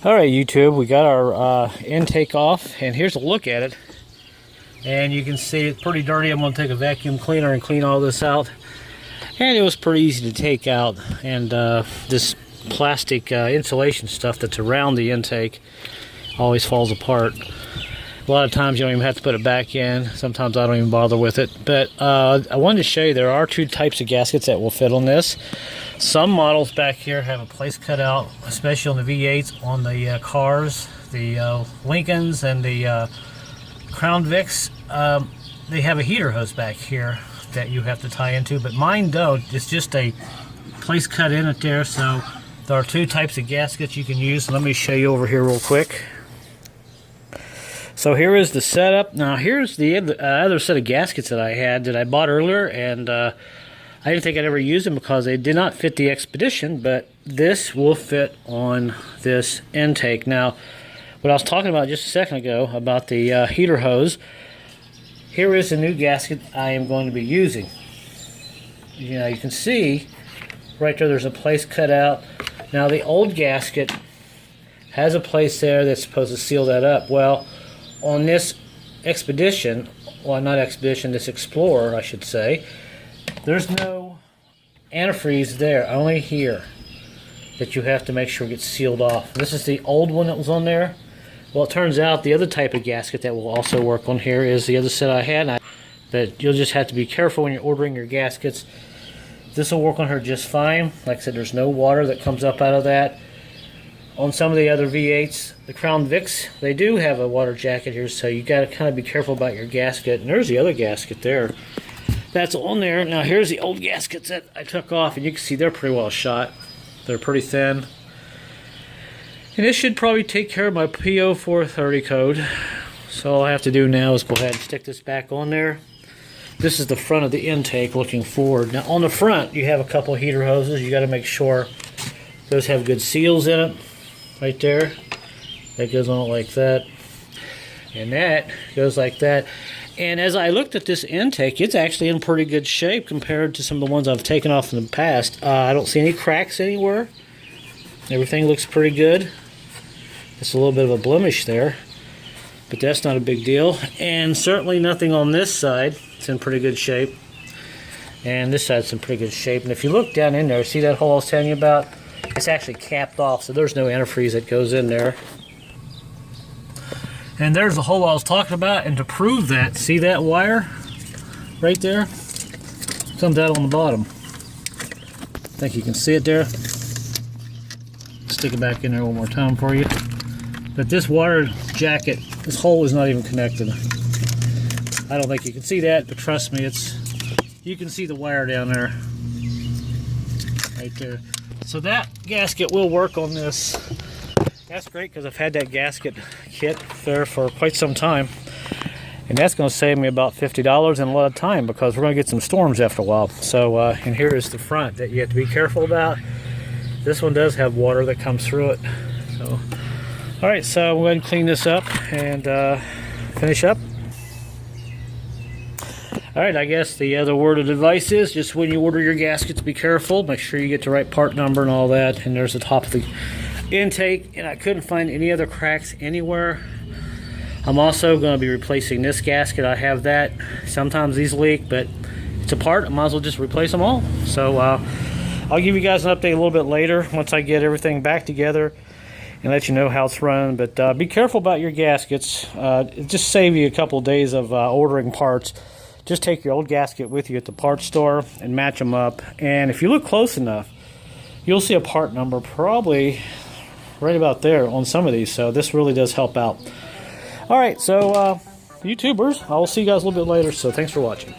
Alright YouTube, we got our intake off, and here's a look at it. And you can see it's pretty dirty. I'm going to take a vacuum cleaner and clean all this out. And it was pretty easy to take out. And this plastic insulation stuff that's around the intake always falls apart. A lot of times you don't even have to put it back in. Sometimes I don't even bother with it. But I wanted to show you there are two types of gaskets that will fit on this. Some models back here have a place cut out, especially on the V8s, on the cars, the Lincolns and the Crown Vics. They have a heater hose back here that you have to tie into, but mine don't. It's just a place cut in it there. So there are two types of gaskets you can use. Let me show you over here real quick. So here is the setup. Now here's the other set of gaskets that I had that I bought earlier, and I didn't think I'd ever use them because they did not fit the Expedition, but this will fit on this intake. Now, what I was talking about just a second ago about the heater hose, here is the new gasket I am going to be using. You know, you can see right there's a place cut out. Now the old gasket has a place there that's supposed to seal that up. Well, on this Expedition, well, not Expedition, this Explorer I should say, there's no antifreeze there, only here, that you have to make sure it gets sealed off. This is the old one that was on there. Well, it turns out the other type of gasket that will also work on here is the other set I had. But you'll just have to be careful when you're ordering your gaskets. This will work on her just fine. Like I said, there's no water that comes up out of that. On some of the other V8s, the Crown Vics, they do have a water jacket here, so you got to kind of be careful about your gasket. And there's the other gasket there. That's on there. Now here's the old gaskets that I took off, and you can see they're pretty well shot. They're pretty thin. And this should probably take care of my PO430 code. So all I have to do now is go ahead and stick this back on there. This is the front of the intake looking forward. Now on the front you have a couple of heater hoses. You got to make sure those have good seals in it. Right there. That goes on like that. And that goes like that. And as I looked at this intake, it's actually in pretty good shape compared to some of the ones I've taken off in the past. I don't see any cracks anywhere. Everything looks pretty good. It's a little bit of a blemish there, but that's not a big deal. And certainly nothing on this side. It's in pretty good shape. And this side's in pretty good shape. And if you look down in there, see that hole I was telling you about? It's actually capped off, so there's no antifreeze that goes in there. And there's the hole I was talking about, and to prove that, see that wire right there? It comes out on the bottom. I think you can see it there. Stick it back in there one more time for you. But this wire jacket, this hole is not even connected. I don't think you can see that, but trust me, you can see the wire down there. Right there. So that gasket will work on this. That's great because I've had that gasket kit there for quite some time. And that's going to save me about $50 and a lot of time because we're going to get some storms after a while. So, and here is the front that you have to be careful about. This one does have water that comes through it. So, alright, so we'll go ahead and clean this up and finish up. Alright, I guess the other word of advice is just when you order your gaskets, be careful. Make sure you get the right part number and all that. And there's the top of the intake, and I couldn't find any other cracks anywhere. I'm also going to be replacing this gasket. I have that. Sometimes these leak, but it's a part. I might as well just replace them all. So I'll give you guys an update a little bit later once I get everything back together and let you know how it's running. But be careful about your gaskets. Just save you a couple of days of ordering parts. Just take your old gasket with you at the parts store and match them up. And if you look close enough, you'll see a part number probably right about there on some of these. So this really does help out. All right, so YouTubers, I will see you guys a little bit later. So thanks for watching.